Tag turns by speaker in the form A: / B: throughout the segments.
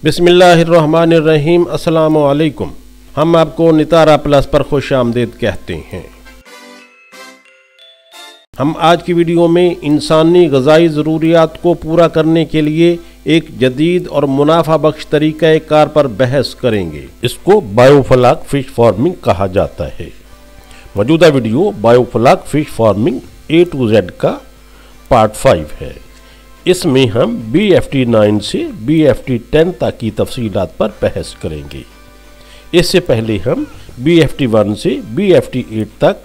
A: बिस्मिल्लाहिर्रहमानिर्रहीम। अस्सलामु अलैकुम। हम आपको नितारा प्लस पर खुश आमदीद कहते हैं। हम आज की वीडियो में इंसानी ग़िज़ाई ज़रूरियात को पूरा करने के लिए एक जदीद और मुनाफा बख्श तरीक़ा कार पर बहस करेंगे। इसको बायोफ्लाक फ़िश फार्मिंग कहा जाता है। मौजूदा video biofloc fish farming A to Z का पार्ट 5 है। इसमें हम BFT9 से BFT10 तक की तफसीलात पर बहस करेंगे। इससे पहले हम BFT1 से BFT8 तक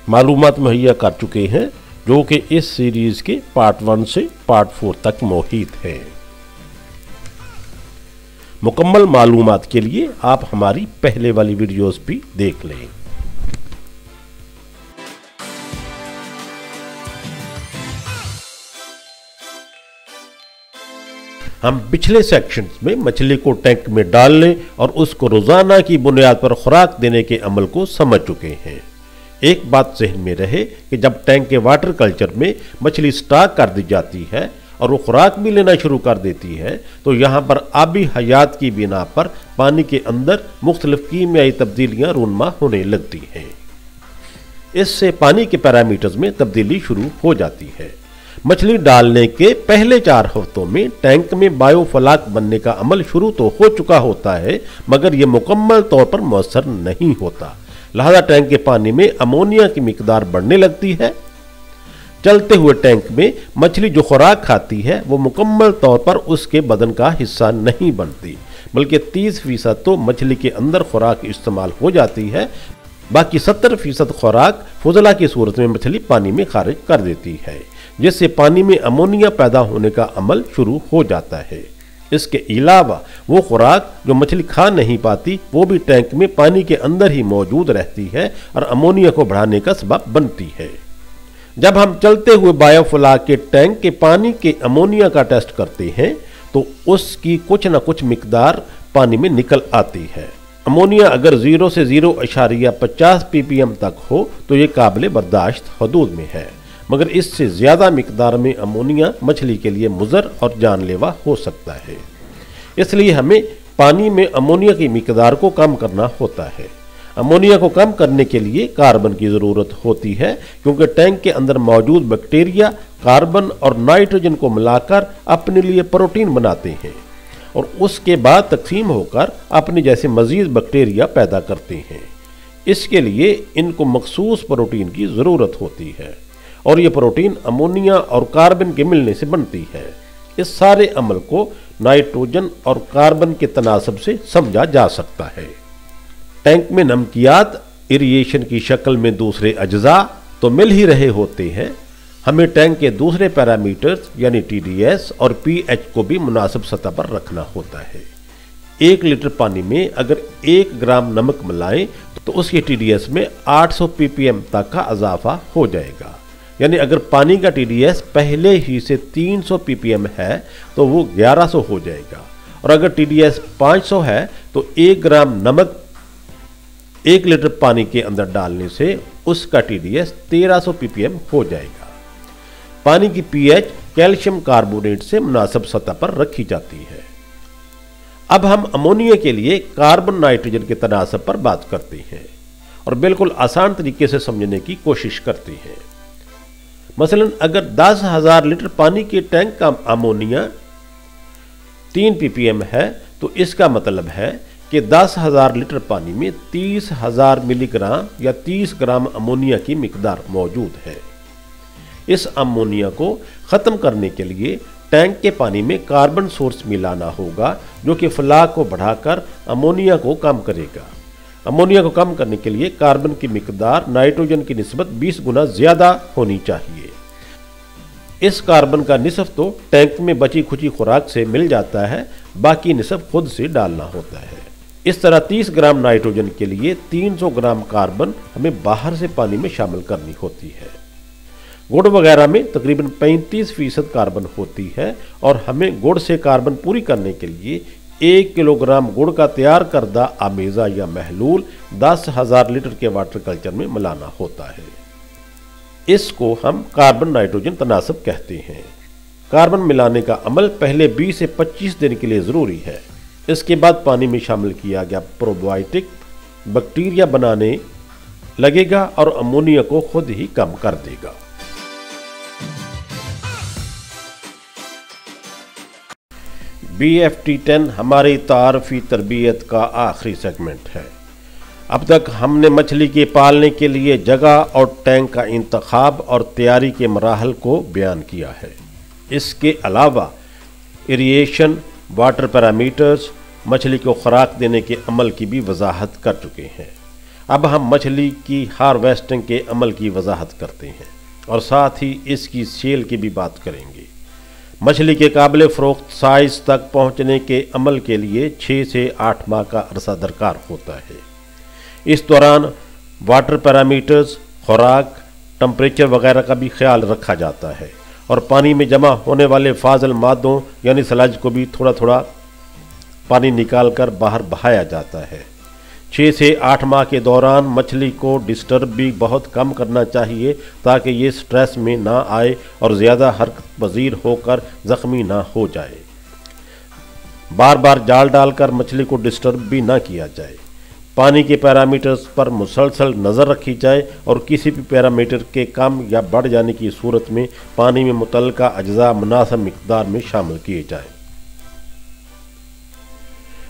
A: मालूमात मुहैया कर चुके हैं, जो कि इस सीरीज़ के पार्ट 1 से पार्ट 4 तक मौजूद है। मुकम्मल मालूमात के लिए आप हमारी पहले वाली वीडियोस भी देख लें। हम पिछले सेक्शंस में मछली को टैंक में डालने और उसको रोजाना की बुनियाद पर खुराक देने के अमल को समझ चुके हैं। एक बात ज़हन में रहे कि जब टैंक के वाटर कल्चर में मछली स्टॉक कर दी जाती है और वो खुराक भी लेना शुरू कर देती है, तो यहाँ पर आबी हयात की बिना पर पानी के अंदर मुख्तलिफ कीमियाई तब्दीलियाँ रूनमा होने लगती हैं। इससे पानी के पैरामीटर्स में तब्दीली शुरू हो जाती है। मछली डालने के पहले 4 हफ्तों में टैंक में बायोफ्लाक बनने का अमल शुरू तो हो चुका होता है, मगर यह मुकम्मल तौर पर मौसर नहीं होता। लिहाजा टैंक के पानी में अमोनिया की मिकदार बढ़ने लगती है। चलते हुए टैंक में मछली जो खुराक खाती है वो मुकम्मल तौर पर उसके बदन का हिस्सा नहीं बनती, बल्कि 30% तो मछली के अंदर खुराक इस्तेमाल हो जाती है। बाकी 70% खुराक फुजला की सूरत में मछली पानी में खारिज कर देती है, जिससे पानी में अमोनिया पैदा होने का अमल शुरू हो जाता है। इसके अलावा वो खुराक जो मछली खा नहीं पाती वो भी टैंक में पानी के अंदर ही मौजूद रहती है और अमोनिया को बढ़ाने का सबब बनती है। जब हम चलते हुए बायोफ्लाक के टैंक के पानी के अमोनिया का टेस्ट करते हैं तो उसकी कुछ न कुछ मिकदार पानी में निकल आती है। अमोनिया अगर 0 से 0.50 ppm तक हो तो ये काबिल बर्दाश्त हदूद में है, मगर इससे ज़्यादा मिकदार में अमोनिया मछली के लिए मुज़र और जानलेवा हो सकता है। इसलिए हमें पानी में अमोनिया की मिकदार को कम करना होता है। अमोनिया को कम करने के लिए कार्बन की ज़रूरत होती है, क्योंकि टैंक के अंदर मौजूद बैक्टीरिया कार्बन और नाइट्रोजन को मिलाकर अपने लिए प्रोटीन बनाते हैं और उसके बाद तकसीम होकर अपने जैसे मज़ीद बैक्टीरिया पैदा करते हैं। इसके लिए इनको मखसूस प्रोटीन की ज़रूरत होती है और ये प्रोटीन अमोनिया और कार्बन के मिलने से बनती है। इस सारे अमल को नाइट्रोजन और कार्बन के तनासब से समझा जा सकता है। टैंक में नमकियात एरिएशन की शक्ल में दूसरे अज्जा तो मिल ही रहे होते हैं। हमें टैंक के दूसरे पैरामीटर्स यानी TDS और pH को भी मुनासिब सतह पर रखना होता है। 1 लीटर पानी में अगर 1 ग्राम नमक मिलाएं तो उसके TDS में 800 ppm तक का इजाफा हो जाएगा। यानी अगर पानी का TDS पहले ही से 300 ppm है तो वो 1100 हो जाएगा, और अगर TDS 500 है तो 1 ग्राम नमक 1 लीटर पानी के अंदर डालने से उसका TDS 1300 ppm हो जाएगा। पानी की pH कैल्शियम कार्बोनेट से मुनासिब सतह पर रखी जाती है। अब हम अमोनिया के लिए कार्बन नाइट्रोजन के तनासब पर बात करते हैं और बिल्कुल आसान तरीके से समझने की कोशिश करते हैं। मसलन अगर 10,000 लीटर पानी के टैंक का अमोनिया 3 ppm है तो इसका मतलब है कि 10,000 लीटर पानी में 30,000 मिलीग्राम या 30 ग्राम अमोनिया की मिकदार मौजूद है। इस अमोनिया को ख़त्म करने के लिए टैंक के पानी में कार्बन सोर्स मिलाना होगा, जो कि फ्लाक को बढ़ाकर अमोनिया को कम करेगा। अमोनिया को कम करने के लिए कार्बन की मिकदार नाइट्रोजन की निस्बत 20 गुना ज़्यादा होनी चाहिए। इस कार्बन का निस्फ तो टैंक में बची खुची खुराक से मिल जाता है, बाकी निस्फ खुद से डालना होता है। इस तरह 30 ग्राम नाइट्रोजन के लिए 300 ग्राम कार्बन हमें बाहर से पानी में शामिल करनी होती है। गुड़ वगैरह में तकरीबन 35% कार्बन होती है और हमें गुड़ से कार्बन पूरी करने के लिए 1 किलोग्राम गुड़ का तैयार करदा आमेज़ा या महलूल 10,000 लीटर के वाटर कल्चर में मिलाना होता है। इसको हम कार्बन नाइट्रोजन तनासब कहते हैं। कार्बन मिलाने का अमल पहले 20 से 25 दिन के लिए ज़रूरी है। इसके बाद पानी में शामिल किया गया प्रोबायोटिक बैक्टीरिया बनाने लगेगा और अमोनिया को खुद ही कम कर देगा। BFT10 हमारी तारफी तरबियत का आखिरी सेगमेंट है। अब तक हमने मछली के पालने के लिए जगह और टैंक का इंतखाब और तैयारी के मराहल को बयान किया है। इसके अलावा इरिएशन, वाटर पैरामीटर्स, मछली को खुराक देने के अमल की भी वजाहत कर चुके हैं। अब हम मछली की हार्वेस्टिंग के अमल की वजाहत करते हैं और साथ ही इसकी सेल की भी बात करेंगे। मछली के काबिल फ़रोख्त साइज़ तक पहुंचने के अमल के लिए 6 से 8 माह का अरसा दरकार होता है। इस दौरान वाटर पैरामीटर्स, खुराक, टम्परेचर वगैरह का भी ख्याल रखा जाता है और पानी में जमा होने वाले फाजल मादों यानी सलाज को भी थोड़ा थोड़ा पानी निकाल कर बाहर बहाया जाता है। 6 से 8 माह के दौरान मछली को डिस्टर्ब भी बहुत कम करना चाहिए ताकि ये स्ट्रेस में ना आए और ज़्यादा हरकत पजीर होकर ज़ख्मी ना हो जाए। बार बार जाल डालकर मछली को डिस्टर्ब भी ना किया जाए। पानी के पैरामीटर्स पर मुसलसल नज़र रखी जाए और किसी भी पैरामीटर के कम या बढ़ जाने की सूरत में पानी में मुतल्लिका अज्जा मुनासिब मिक़दार में शामिल किए जाएँ।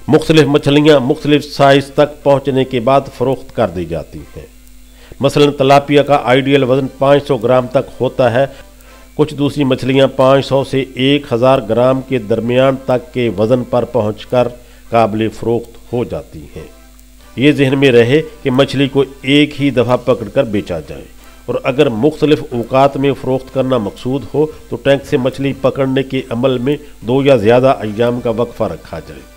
A: मुख्तलिफ मछलियाँ मुख्तलिफ साइज़ तक पहुँचने के बाद फ़रोख्त कर दी जाती हैं। मसलन तलापिया का आइडियल वज़न 500 ग्राम तक होता है। कुछ दूसरी मछलियाँ 500 से 1000 ग्राम के दरमियान तक के वज़न पर पहुँचकर काबिल फ़रोख्त हो जाती हैं। ये जहन में रहे कि मछली को एक ही दफ़ा पकड़कर बेचा जाए और अगर मुख्तलिफ औकात में फ़रोख्त करना मकसूद हो तो टैंक से मछली पकड़ने के अमल में 2 या ज़्यादा अय्याम का वक्फ़ा रखा जाए।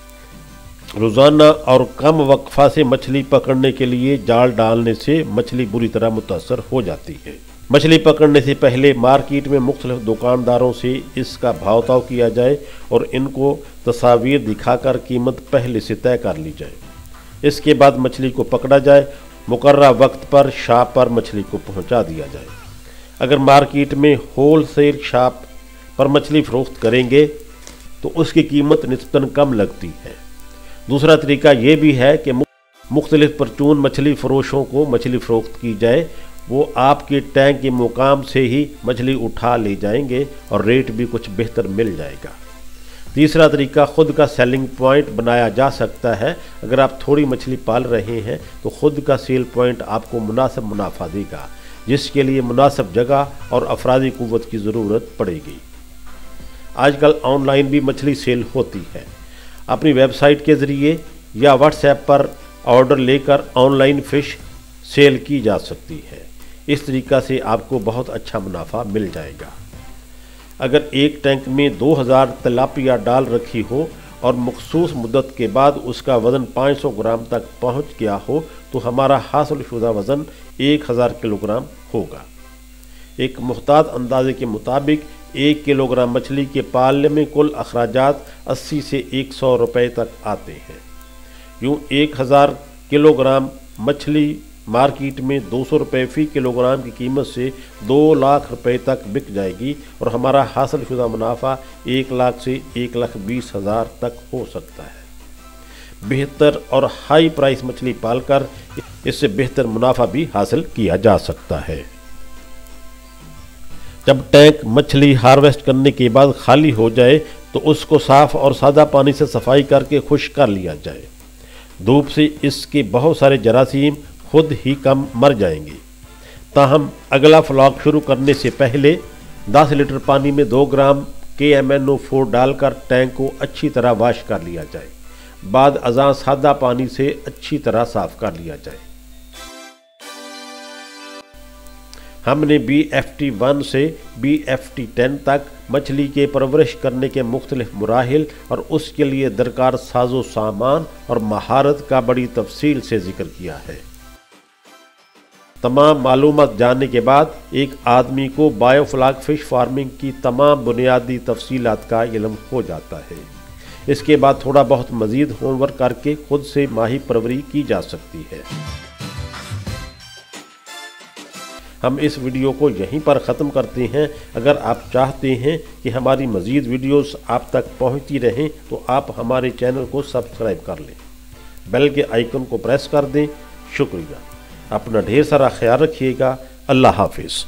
A: रोज़ाना और कम वक्फ़ा से मछली पकड़ने के लिए जाल डालने से मछली बुरी तरह मुतासर हो जाती है। मछली पकड़ने से पहले मार्केट में मुख्तलिफ दुकानदारों से इसका भाव ताव किया जाए और इनको तस्वीर दिखाकर कीमत पहले से तय कर ली जाए। इसके बाद मछली को पकड़ा जाए, मुकर्रर वक्त पर शॉप पर मछली को पहुंचा दिया जाए। अगर मार्केट में होल सेल शॉप पर मछली फ़रोख्त करेंगे तो उसकी कीमत निस्बतन कम लगती है। दूसरा तरीका ये भी है कि मुख्तलिफ परचून मछली फ़रोशों को मछली फ़रोख्त की जाए। वो आपके टैंक के मुकाम से ही मछली उठा ले जाएंगे और रेट भी कुछ बेहतर मिल जाएगा। तीसरा तरीका खुद का सेलिंग पॉइंट बनाया जा सकता है। अगर आप थोड़ी मछली पाल रहे हैं तो खुद का सेल पॉइंट आपको मुनासिब मुनाफा देगा, जिसके लिए मुनासिब जगह और अफरादी कुव्वत की ज़रूरत पड़ेगी। आजकल ऑनलाइन भी मछली सेल होती है। अपनी वेबसाइट के ज़रिए या व्हाट्सएप पर ऑर्डर लेकर ऑनलाइन फ़िश सेल की जा सकती है। इस तरीक़ा से आपको बहुत अच्छा मुनाफा मिल जाएगा। अगर एक टैंक में 2000 तिलापिया डाल रखी हो और मखसूस मुद्दत के बाद उसका वज़न 500 ग्राम तक पहुंच गया हो तो हमारा हासिल शुदा वज़न 1000 किलोग्राम होगा। एक मुख्तात अंदाजे के मुताबिक 1 किलोग्राम मछली के पालने में कुल अखराजात 80 से 100 रुपये तक आते हैं। यूँ 1000 किलोग्राम मछली मार्केट में 200 रुपये फ़ी किलोग्राम की कीमत से 2 लाख रुपए तक बिक जाएगी और हमारा हासिल शुदा मुनाफा 1 लाख से 1,20,000 तक हो सकता है। बेहतर और हाई प्राइस मछली पालकर इससे बेहतर मुनाफा भी हासिल किया जा सकता है। जब टैंक मछली हार्वेस्ट करने के बाद खाली हो जाए तो उसको साफ़ और सादा पानी से सफाई करके खुश्क कर लिया जाए। धूप से इसके बहुत सारे जरासीम खुद ही कम मर जाएंगे। ताहम अगला फ्लॉक शुरू करने से पहले 10 लीटर पानी में 2 ग्राम KMNO4 डालकर टैंक को अच्छी तरह वॉश कर लिया जाए। बाद अज़ां सादा पानी से अच्छी तरह साफ़ कर लिया जाए। हमने BFT1 से BFT10 तक मछली के परवरिश करने के मुख्तलिफ मराहिल और उसके लिए दरकार साजो सामान और महारत का बड़ी तफसील से जिक्र किया है। तमाम मालूमात जानने के बाद एक आदमी को बायोफ्लॉक फ़िश फार्मिंग की तमाम बुनियादी तफसीलात का इल्म हो जाता है। इसके बाद थोड़ा बहुत मज़ीद होमवर्क करके खुद से माही परवरी की जा सकती है। हम इस वीडियो को यहीं पर ख़त्म करते हैं। अगर आप चाहते हैं कि हमारी मज़ीद वीडियोस आप तक पहुंचती रहें तो आप हमारे चैनल को सब्सक्राइब कर लें, बेल के आइकन को प्रेस कर दें। शुक्रिया। अपना ढेर सारा ख्याल रखिएगा। अल्लाह हाफिज़।